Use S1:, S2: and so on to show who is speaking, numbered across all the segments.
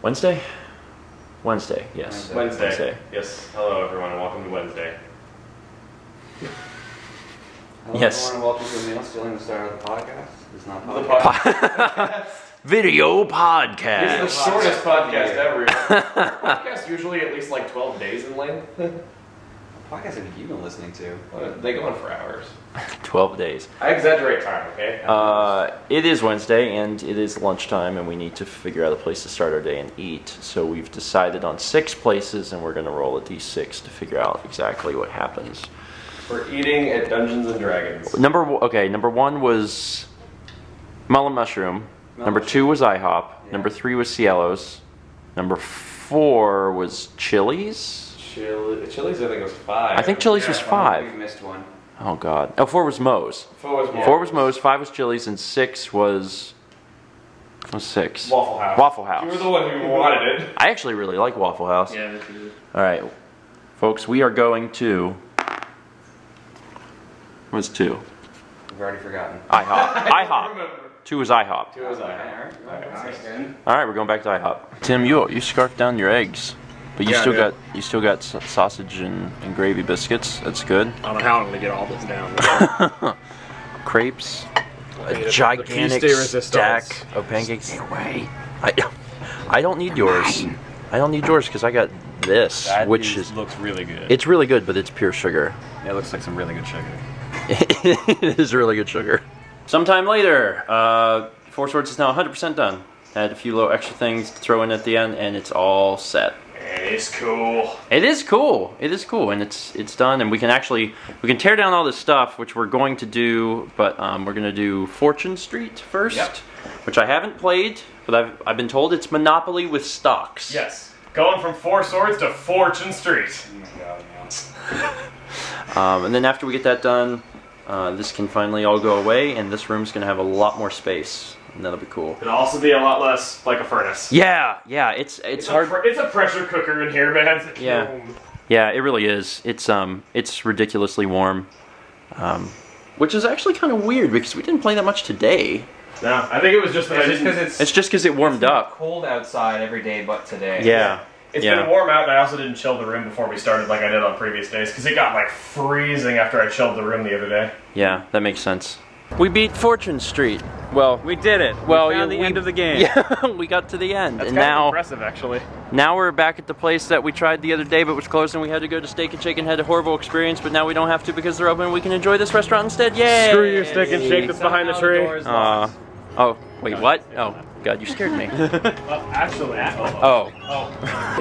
S1: Wednesday? Wednesday, yes.
S2: Wednesday. Yes. Hello, everyone, and welcome to Wednesday.
S3: Hello,
S1: yes.
S3: everyone, and welcome to a meal stealing the start of the podcast. It's not
S2: The
S3: podcast.
S1: Video podcast.
S2: It's the shortest podcast ever. Our podcast usually at least like 12 days in length.
S3: What podcast have you been listening to?
S2: They go on for hours.
S1: 12 days.
S2: I exaggerate time, okay?
S1: It is Wednesday and it is lunchtime and we need to figure out a place to start our day and eat. So we've decided on 6 places and we're going to roll a d6 to figure out exactly what happens.
S2: We're eating at Dungeons and Dragons.
S1: Number 1 was Melon Mushroom. Number 2 was IHOP.
S3: Yeah.
S1: Number 3 was Cielo's. Number 4 was Chili's.
S2: Chili's, I think, was 5.
S1: I think Chili's was 5.
S3: We missed one.
S1: Oh God. Oh, 4 was Moe's.
S2: 4 was Moe's.
S1: 4 was Moe's. 5 was Chili's, and 6 was. What was 6?
S2: Waffle House.
S1: Waffle House.
S2: You were the one who wanted it.
S1: I actually really like Waffle House.
S2: Yeah, me too.
S1: All right, folks, we are going to. What's 2?
S3: We've already forgotten.
S1: IHOP.
S2: I
S1: IHOP.
S2: remember.
S1: 2 was IHOP.
S2: 2 was I.
S3: Alright.
S1: All right, we're going back to IHOP. Tim, you scarfed down your eggs, but you
S4: Yeah,
S1: still got sausage and gravy biscuits. That's good.
S4: I don't know how I'm gonna get all this down.
S1: Crepes. A
S4: The
S1: gigantic
S4: piece de resistance.
S1: stack of pancakes. Wait, I don't need yours. I don't need yours because I got this, which
S4: looks really good.
S1: it's really good, but it's pure sugar.
S4: It looks like some really good sugar.
S1: It is really good sugar. Sometime later, Four Swords is now 100% done. Had a few little extra things to throw in at the end, and it's all set.
S2: It's cool.
S1: It is cool. It is cool, and it's done. And we can tear down all this stuff, which we're going to do. But we're going to do Fortune Street first, which I haven't played, but I've been told it's Monopoly with stocks.
S2: Yes. Going from Four Swords to Fortune Street.
S3: Oh my god, yeah.
S1: And then after we get that done, this can finally all go away, and this room's going to have a lot more space, and that'll be cool.
S2: It'll also be a lot less like a furnace.
S1: Yeah, it's hard.
S2: It's a pressure cooker in here, man.
S1: Yeah. Yeah, it really is. It's ridiculously warm, which is actually kind of weird because we didn't play that much today.
S2: No, I think it was just that
S1: It's just because it warmed up.
S3: Cold outside every day but today.
S1: Yeah.
S2: It's been warm out, and I also didn't chill the room before we started like I did on previous days, because it got like freezing after I chilled the room the other day.
S1: Yeah, that makes sense. We beat Fortune Street. Well,
S4: We did it.
S1: Well,
S4: we found the end of the game.
S1: Yeah, we got to the end,
S2: That's
S1: and
S2: kind of
S1: now
S2: impressive, actually.
S1: now we're back at the place that we tried the other day, but was closed, and we had to go to Steak and Shake and had a horrible experience. But now we don't have to because they're open. And we can enjoy this restaurant instead. Yay!
S2: Screw you, Steak and Shake that's behind the tree.
S1: Oh, wait, what? Oh, God, you scared me.
S2: Well, actually,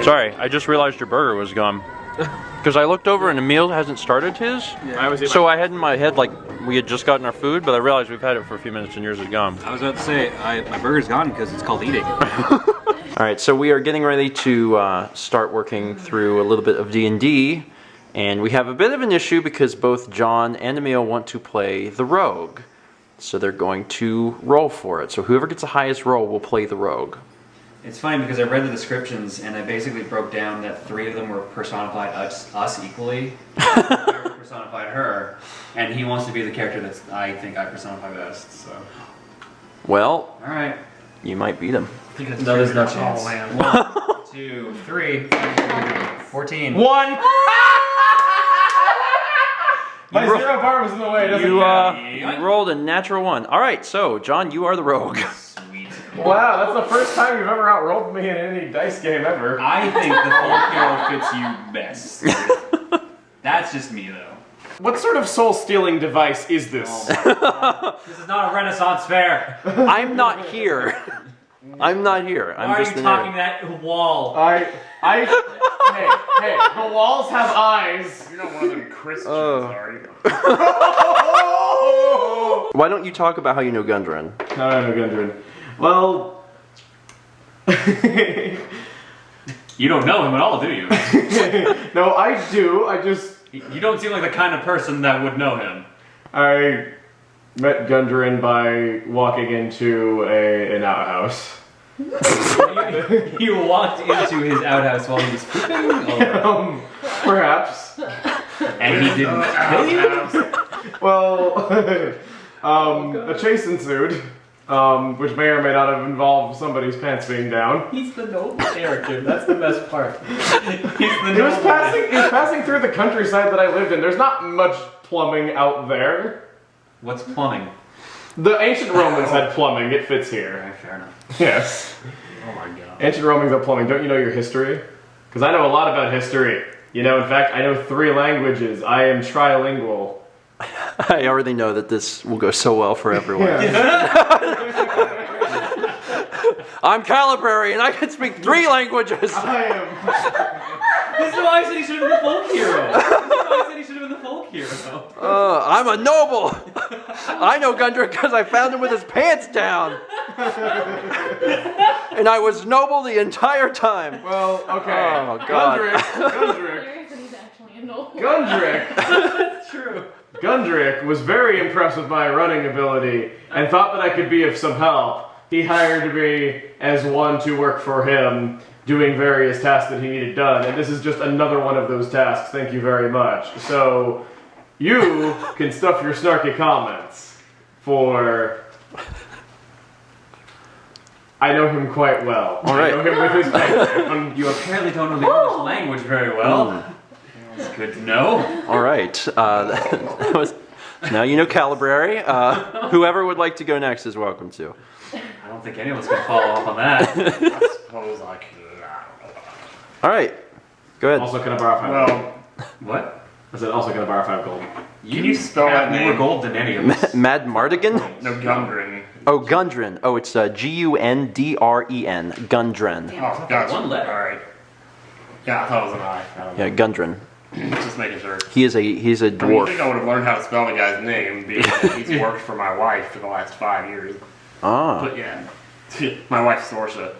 S1: Sorry, I just realized your burger was gone. Because I looked over and Emil hasn't started his. So I had in my head like we had just gotten our food, but I realized we've had it for a few minutes and yours is gone.
S4: I was about to say, my burger's gone because it's called eating.
S1: Alright, so we are getting ready to start working through a little bit of D&D. And we have a bit of an issue because both John and Emil want to play the rogue. So they're going to roll for it. So whoever gets the highest roll will play the rogue.
S5: It's funny because I read the descriptions and I basically broke down that 3 of them were personified us equally. Whoever personified her, and he wants to be the character that I think I personify best. So,
S1: Well,
S5: all right.
S1: you might beat him.
S5: No, there's no chance. 1, 2, 3, 14.
S2: 1! My 0 bar was in the way, doesn't
S1: You rolled a natural 1. Alright, so John, you are the rogue.
S5: Sweet.
S2: Wow, that's the first time you've ever outrolled me in any dice game ever.
S5: I think the full hero fits you best. That's just me, though.
S2: What sort of soul-stealing device is this?
S5: This is not a Renaissance fair.
S1: I'm not here. I'm not here. I'm
S5: Why
S1: just
S5: are you
S1: the nerd.
S5: talking that wall?
S2: Hey, the walls have eyes. You're not one of them Christians, are you?
S1: Why don't you talk about how you know Gundren?
S2: No, Gundren. Well...
S5: You don't know him at all, do you?
S2: No, I do. I just...
S5: You don't seem like the kind of person that would know him.
S2: I met Gundren by walking into an outhouse.
S5: You walked into his outhouse while he was pooping?
S2: Perhaps.
S5: And he didn't kill you?
S2: Well, a chase ensued. which may or may not have involved somebody's pants being down.
S5: He's the noble character. That's the best part.
S2: He was passing through the countryside that I lived in. There's not much plumbing out there.
S5: What's plumbing?
S2: The ancient Romans had plumbing. It fits here.
S5: Alright, fair enough.
S2: Yes.
S5: Oh my god.
S2: Ancient Romans had plumbing. Don't you know your history? Because I know a lot about history. You know, in fact, I know 3 languages. I am trilingual.
S1: I already know that this will go so well for everyone. I'm Calibrary and I can speak 3 languages.
S2: I am.
S5: This is why I said he should have been the folk hero. This is why I said he should have been the folk hero.
S1: I'm a noble. I know Gundrick because I found him with his pants down. And I was noble the entire time.
S2: Well, okay.
S1: Oh, God.
S2: Gundrick.
S6: Larry said he's actually a noble.
S2: Gundrick.
S5: That's true.
S2: Gundrick was very impressed with my running ability and thought that I could be of some help. He hired me as one to work for him, doing various tasks that he needed done, and this is just another one of those tasks. Thank you very much. So, you can stuff your snarky comments for... I know him quite well.
S1: All right.
S2: I know him with his background.
S5: You apparently don't know the English language very well. That's good to know.
S1: All right. That was, now you know Calibrary. Whoever would like to go next is welcome to.
S5: I don't think any of us can follow up on that.
S3: I suppose I could.
S1: All right. Go ahead.
S2: Also, can I borrow 5 gold?
S3: Well,
S5: What?
S2: I said, also, can I borrow 5 gold?
S3: can you spell that
S5: have more
S3: name?
S5: gold than any of us.
S1: Mad Mardigan?
S3: No, Gundren.
S1: Oh, Gundren. Oh, it's Gundren. Gundren.
S3: Oh, gotcha.
S5: One letter.
S3: All right. Yeah, I thought it was an I. I don't know.
S1: Yeah, Gundren.
S3: Just making sure.
S1: He's a
S3: I mean, you
S1: dwarf.
S3: think I would have learned how to spell the guy's name because he's worked for my wife for the last 5 years.
S1: Ah.
S3: But yeah, my wife's Sorsha.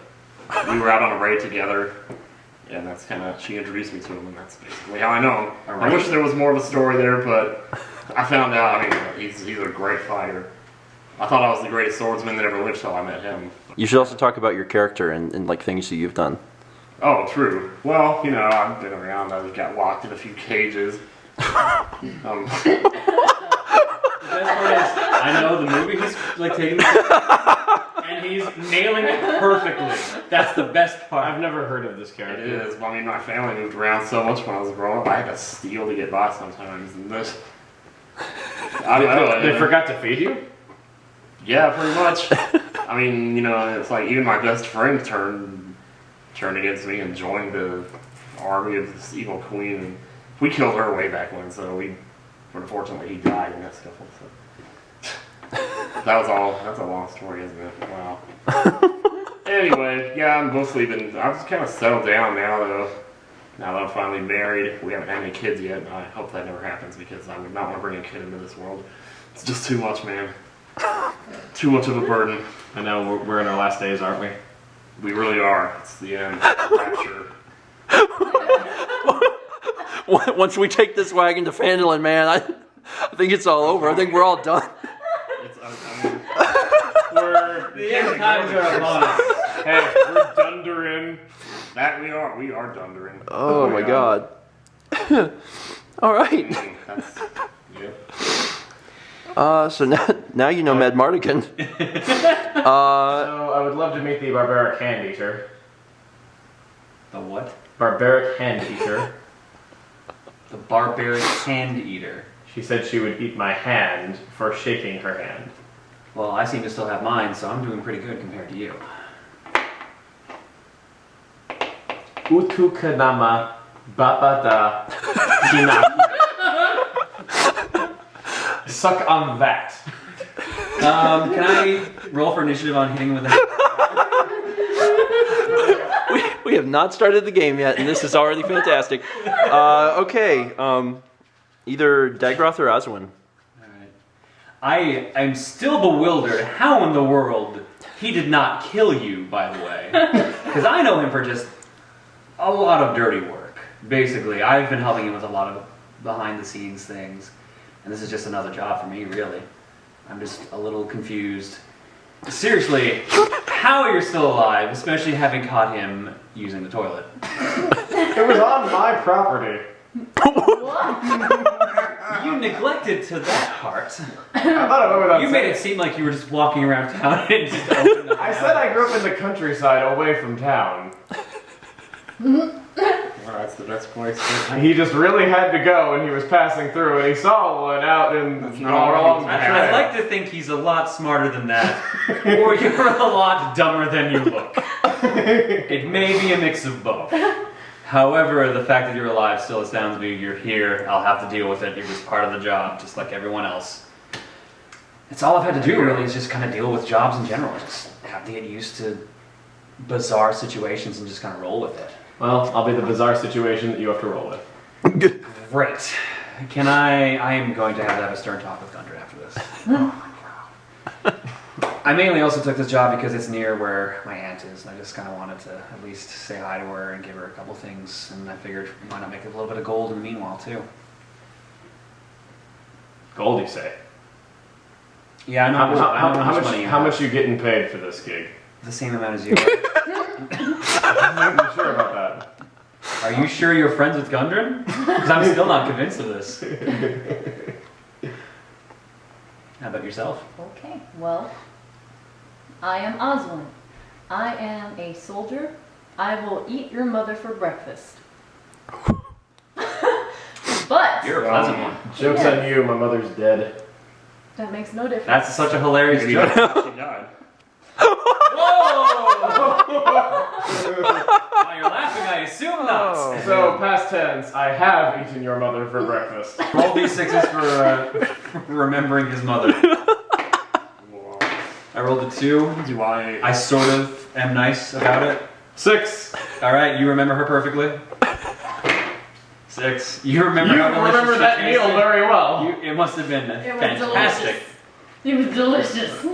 S3: We were out on a raid together, and that's kind of, she introduced me to him, and that's basically how I know him. I wish there was more of a story there, but I found out, I mean, he's a great fighter. I thought I was the greatest swordsman that ever lived till I met him.
S1: You should also talk about your character and like things that you've done.
S3: Oh, true. Well, you know, I've been around, I got locked in a few cages.
S5: The best part is, I know the movie he's like taking the and he's nailing it perfectly. That's the best part.
S2: I've never heard of this
S3: It
S2: character.
S3: is. I mean, my family moved around so much when I was growing up, I had to steal to get by sometimes. And this, I don't know.
S2: They forgot to feed you?
S3: Yeah, pretty much. I mean, you know, it's like even my best friend turned against me and joined the army of this evil queen. And we killed her way back when, so unfortunately, he died in that scuffle. So. That's a long story, isn't it? Wow. Anyway, yeah, I've just kind of settled down now, though. Now that I'm finally married, we haven't had any kids yet, and I hope that never happens because I would not want to bring a kid into this world. It's just too much, man. Too much of a burden.
S2: I know, we're in our last days, aren't we?
S3: We really are. It's the end. Rapture.
S1: Once we take this wagon to Phandalin, man, I think it's all over. I think we're all done.
S3: It's, I mean,
S5: The end times are upon us.
S2: Hey, we're dundering.
S3: that we are. We are dundering.
S1: Oh my god. All right.
S3: That's, yep.
S1: So now you know Mad Mardigan.
S2: So I would love to meet the barbaric hand eater.
S5: The what?
S2: Barbaric hand eater.
S5: The barbaric hand eater.
S2: She said she would eat my hand for shaking her hand.
S5: Well, I seem to still have mine, so I'm doing pretty good compared to you.
S2: Utukanama babada kinaki. Suck on that.
S5: Can I roll for initiative on hitting with a...
S1: We have not started the game yet, and this is already fantastic. Okay. Either Dagroth or Oswin.
S5: Alright. I am still bewildered how in the world he did not kill you, by the way. Because I know him for just a lot of dirty work. Basically, I've been helping him with a lot of behind-the-scenes things. And this is just another job for me, really. I'm just a little confused. Seriously, how you're still alive, especially having caught him using the toilet.
S2: It was on my property.
S5: You neglected to that part.
S2: I thought I went without
S5: You made it
S2: saying.
S5: seem like you were just walking around town and just opened up.
S2: I said I grew up in the countryside, away from town.
S3: Well, that's the best place.
S2: He just really had to go, and he was passing through, and he saw one out in
S3: not
S2: along the
S3: all
S2: trail.
S5: I'd like to think he's a lot smarter than that, or you're a lot dumber than you look. It may be a mix of both. However, the fact that you're alive still astounds me. You're here. I'll have to deal with it. It was part of the job, just like everyone else. That's all I've had to do, really, is just kind of deal with jobs in general. Just have to get used to bizarre situations and just kind of roll with it.
S2: Well, I'll be the bizarre situation that you have to roll with.
S5: Great. I am going to have a stern talk with Gundren after this. I mainly also took this job because it's near where my aunt is, and I just kind of wanted to at least say hi to her and give her a couple things, and I figured why not make a little bit of gold in the meanwhile, too.
S2: Gold, you say?
S5: Yeah, I know how much money you
S2: how
S5: have.
S2: much you getting paid for this gig?
S5: The same amount as you.
S2: I'm not sure about that.
S5: Are you sure you're friends with Gundren? Because I'm still not convinced of this. How about yourself?
S6: Okay, well, I am Oswin. I am a soldier. I will eat your mother for breakfast. But
S5: You're a pleasant one.
S2: Joke's
S6: Yeah.
S2: on you, my mother's dead.
S6: that makes no difference.
S5: That's such a hilarious joke.
S3: She died.
S5: While you're laughing, I assume not.
S2: So, past tense, I have eaten your mother for breakfast.
S5: Roll d6s for remembering his mother.
S3: Well,
S5: I rolled a 2.
S3: do I?
S5: I sort of am nice about it.
S2: 6.
S5: All right, you remember her perfectly. 6. You remember
S2: You
S5: how delicious
S2: remember
S5: she
S2: that meal
S5: tasted?
S2: very well.
S5: It must have been
S6: It was
S5: fantastic.
S6: It was delicious.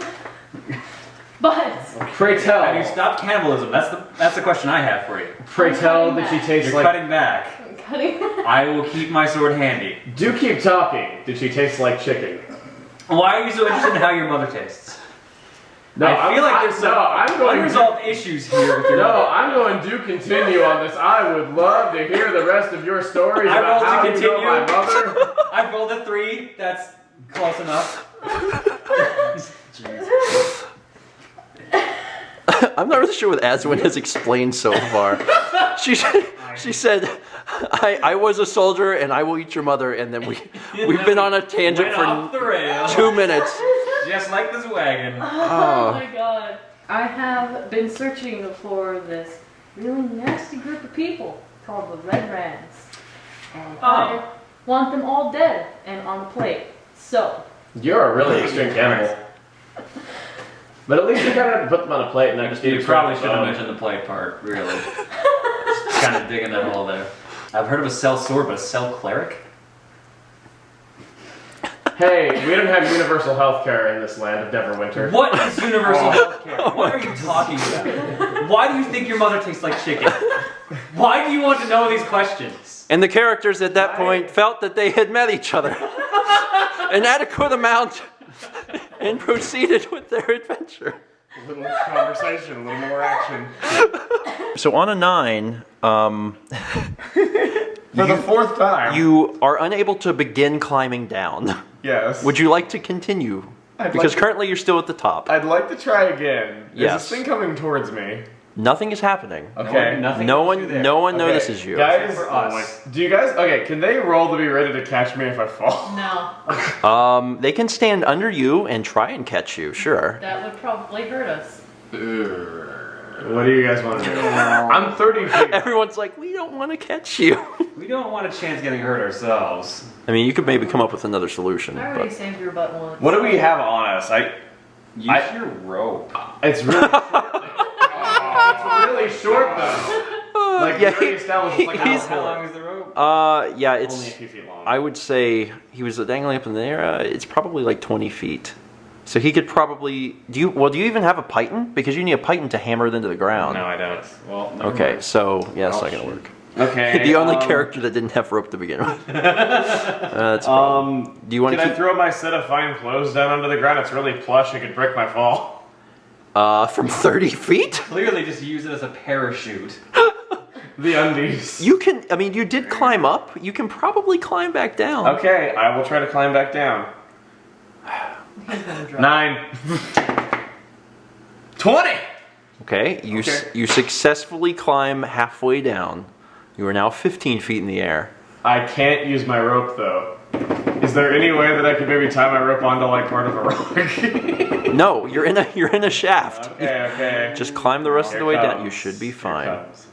S6: But
S2: Pray tell.
S5: Have you stopped cannibalism? That's the question I have for you.
S2: Pray tell that she tastes
S5: You're
S2: like.
S5: cutting back.
S6: I'm cutting.
S5: I will keep my sword handy.
S2: Do keep talking. Did she taste like chicken?
S5: Why are you so interested in how your mother tastes?
S2: No,
S5: I feel like there's some
S2: I'm going.
S5: unresolved issues here with your
S2: No,
S5: mother.
S2: I'm going to continue on this. I would love to hear the rest of your stories
S5: I
S2: about
S5: rolled to
S2: how you know my
S5: continue.
S2: mother.
S5: I rolled a 3. That's close enough.
S1: I'm not really sure what Aswin has explained so far. She said, I was a soldier and I will eat your mother, and then we've been on a tangent
S5: Went off the
S1: for
S5: rail,
S1: 2 minutes.
S5: just like this wagon.
S6: Oh my god. I have been searching for this really nasty group of people called the Red Rands. And I want them all dead and on the plate. So,
S2: You're a really extreme cannibal. But at least you gotta put them on a plate and not just eat
S5: You
S2: it
S5: probably
S2: from
S5: should
S2: the
S5: have
S2: bone.
S5: mentioned the plate part, really. Just kind of digging that hole there. I've heard of a cell sword, but a cell cleric?
S2: Hey, we don't have universal health care in this land of Neverwinter.
S5: What is universal healthcare? What are you talking about? Why do you think your mother tastes like chicken? Why do you want to know these questions?
S1: And the characters at that point felt that they had met each other an adequate amount and proceeded with their adventure.
S3: A little conversation, a little more action.
S1: So on a 9,
S2: For the 4th time.
S1: you are unable to begin climbing down.
S2: Yes.
S1: Would you like to continue?
S2: I'd
S1: Because
S2: like to-
S1: currently you're still at the top.
S2: I'd like to try again.
S1: Yes.
S2: Is this thing coming towards me?
S1: Nothing is happening.
S2: Okay.
S5: Nothing
S1: No
S5: else to
S1: one,
S5: do there.
S1: no one
S2: Okay,
S1: notices you.
S2: Guys,
S5: For us.
S2: do you guys... Okay, can they roll to be ready to catch me if I fall?
S6: no.
S1: They can stand under you and try and catch you. Sure.
S6: That would probably hurt us.
S2: What do you guys want to do? I'm 30 feet.
S1: Everyone's like, we don't want to catch you.
S5: We don't want a chance getting hurt ourselves.
S1: I mean, you could maybe come up with another solution.
S6: I already
S1: But
S6: saved your butt once.
S2: What do we have on us?
S5: Use
S2: I-
S5: your rope.
S2: It's really short. It's really short though. Like
S1: yeah,
S2: we already established, it's like
S1: he's-
S2: how
S5: How long is the rope?
S1: yeah,
S2: Only a
S1: it's.
S2: few feet long.
S1: I would say he was dangling up in the air. It's probably like 20 feet. So he could probably. Do you even have a python? Because you need a python to hammer it into the ground.
S2: No, I don't. Well, never
S1: Okay,
S2: mind.
S1: so yeah, it's not gonna work.
S2: Okay.
S1: The only character that didn't have rope to begin with. That's a problem. Do you want
S2: Can
S1: to
S2: I
S1: keep
S2: throw my set of fine clothes down onto the ground? It's really plush. It could break my fall.
S1: from 30 feet?
S5: Clearly just use it as a parachute.
S2: The undies.
S1: You can. I mean, you did climb up. You can probably climb back down.
S2: Okay, I will try to climb back down. 9. 20!
S1: Okay. You successfully climb halfway down. You are now 15 feet in the air.
S2: I can't use my rope though. Is there any way that I could maybe tie my rope onto like part of a rock?
S1: No, you're in a shaft.
S2: Okay.
S1: Just climb the rest of the way down. You
S2: comes.
S1: should be
S2: Here
S1: fine.
S2: comes.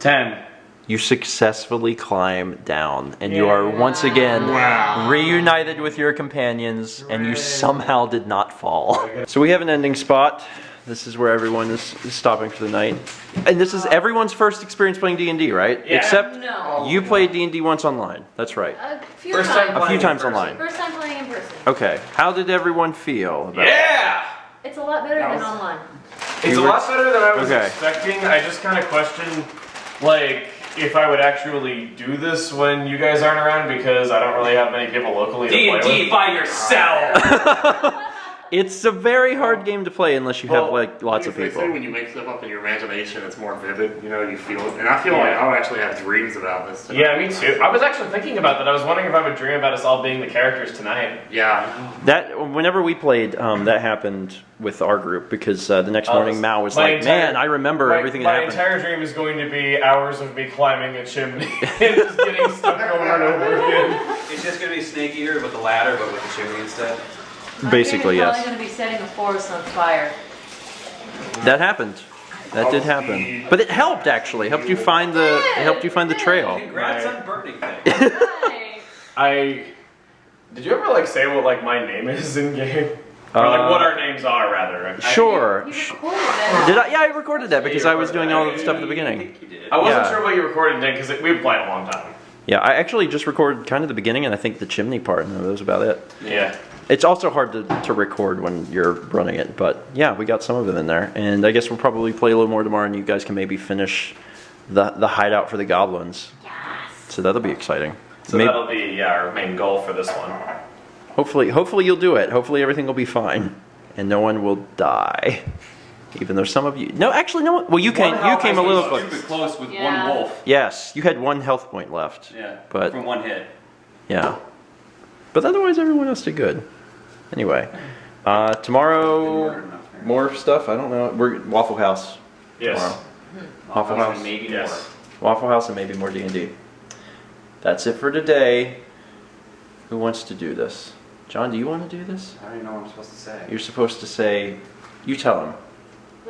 S2: 10.
S1: You successfully climb down, and you are once again reunited with your companions, and you somehow did not fall. So we have an ending spot. This is where everyone is stopping for the night. And this is everyone's first experience playing D&D, right?
S2: Yeah.
S1: Except
S6: No.
S1: you played D&D once online. That's right.
S6: A few
S2: First
S6: times.
S2: time
S1: A few
S2: playing
S1: times
S2: in person.
S1: online.
S6: First time playing in person.
S1: Okay. How did everyone feel about it?
S2: Yeah!
S6: It's a lot better than online.
S2: It's
S1: You
S2: a
S1: were-
S2: lot better than I was
S1: Okay.
S2: expecting. I just kind of questioned, like, if I would actually do this when you guys aren't around because I don't really have many people locally to play with.
S3: by yourself.
S1: It's a very hard game to play unless you have like lots of
S3: They
S1: people.
S3: say when you make stuff up in your imagination, it's more vivid. You know, you feel it, and I feel like I'll actually have dreams about this. Tonight.
S2: Yeah, me too. I was actually thinking about that. I was wondering if I would dream about us all being the characters tonight.
S3: Yeah.
S1: That whenever we played, that happened with our group because the next morning Mao was like, "Man, I remember everything that
S2: My
S1: happened."
S2: entire dream is going to be hours of me climbing a chimney and just getting stuck over and over again.
S5: It's just gonna be Snake Eater with the ladder, but with the chimney instead.
S1: Basically,
S6: I'm
S1: yes.
S6: probably going to be setting the forest on fire.
S1: That happened. That did happen, but it helped actually. Helped you find the trail.
S5: Congrats on burning things.
S6: Right.
S2: Did you ever like say what like my name is in game? Or like what our names are rather?
S1: Sure.
S6: You recorded that.
S1: Did I? Yeah, I recorded that because I was doing all of the stuff at the beginning.
S2: I wasn't
S1: Yeah.
S2: sure what you recorded then because we've played a long time.
S1: Yeah, I actually just recorded kind of the beginning and I think the chimney part, and that was about it.
S2: Yeah.
S1: It's also hard to record when you're running it, but yeah, we got some of it in there. And I guess we'll probably play a little more tomorrow, and you guys can maybe finish the hideout for the goblins.
S6: Yes.
S1: So that'll be exciting.
S2: So that'll be our main goal for this one.
S1: Hopefully you'll do it. Hopefully everything will be fine, and no one will die. Even though some of you, no, actually no one. Well, you came a little close.
S5: Stupid close with
S6: Yeah.
S5: one wolf.
S1: Yes, you had 1 health point left.
S5: Yeah.
S1: But-
S5: from one hit.
S1: Yeah. But otherwise, everyone else did good. Anyway, tomorrow, more stuff. I don't know. We're Waffle House.
S2: Yes.
S1: Tomorrow. Waffle House.
S5: Maybe
S2: Yes.
S1: Waffle House and maybe more D&D. That's it for today. Who wants to do this? John, do you want to do this?
S5: more. I don't even know what I'm supposed to say.
S1: You're supposed to say, you tell him.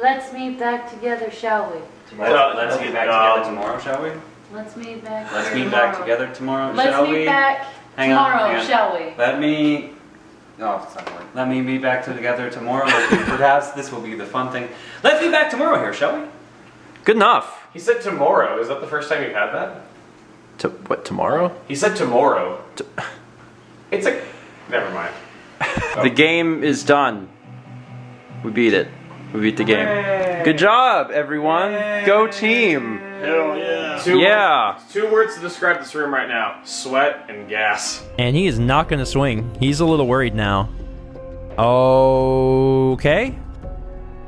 S6: Let's meet back together, shall we?
S5: Let's get back together tomorrow, shall we?
S6: Let's meet back
S5: Let's
S6: together
S5: meet back
S6: tomorrow.
S5: together tomorrow,
S6: Let's
S5: shall
S6: meet
S5: we?
S6: back
S5: Hang on,
S6: tomorrow,
S5: hang on.
S6: shall we?
S5: Let me. Oh, it's not working. Let me meet back together tomorrow. Perhaps this will be the fun thing. Let's meet back tomorrow here, shall we?
S1: Good enough.
S2: He said tomorrow. Is that the first time you've had that?
S1: What, tomorrow?
S2: He said tomorrow. It's a. Never mind.
S1: The game is done. We beat it. We beat the game. Good job, everyone. Go team.
S3: Hell yeah.
S2: Two words to describe this room right now: sweat and gas.
S1: And he is not going to swing. He's a little worried now. Okay.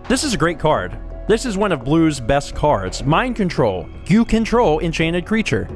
S1: This is a great card. This is one of Blue's best cards. Mind Control. You control enchanted creature.